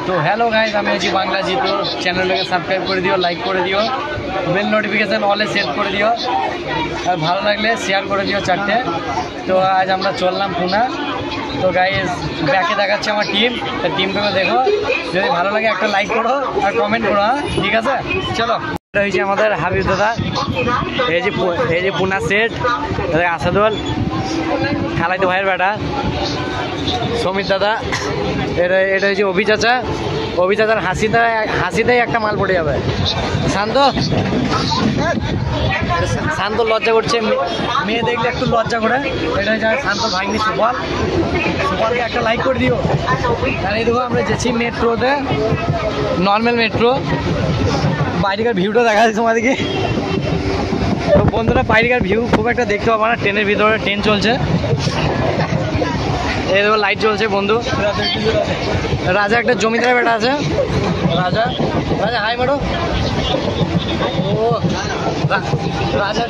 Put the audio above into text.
তো hello guys, আমি আছি বাংলা জিতো। চ্যানেলটাকে সাবস্ক্রাইব করে দিও, লাইক করে দিও, বেল নোটিফিকেশান অলে সেট করে দিও, আর ভালো লাগলে শেয়ার করে দিও 4টে। তো আজ আমরা চললাম পুনা। তো গাইজ ব্যাকে দেখাচ্ছে আমার টিম, তো টিমটাকে দেখো, যদি ভালো লাগে একটা লাইক করো আর কমেন্ট করো। হ্যাঁ ঠিক আছে, চলো। এটা হয়েছে আমাদের হাবিব দাদা, এই যে পুনা সেট, আসাদুল খালাইতো ভাইয়ের বেটা সমিত দাদা, এটা হচ্ছে অভি চাচার হাসিতেই একটা মাল পড়ে যাবে। শান্ত লজ্জা করছে, মেয়ে দেখলে একটু লজ্জা করে। এটা হচ্ছে শান্ত ভাইনি সুপালকে একটা লাইক করে দিও। আর এই দেখো আমরা যেছি মেট্রোতে, নর্মাল মেট্রো। বাইরেকার ভিউটা দেখা যাচ্ছে তোমাদেরকে। তো বন্ধুরা, বাইরেকার ভিউ খুব একটা দেখতে পাবো না, ট্রেনের ভিতরে ট্রেন চলছে। এই দেখো লাইট জ্বলছে বন্ধু। রাজা একটা জমিদার বেটা আছে, রাজা হাই ম্যাডো। ও রাজা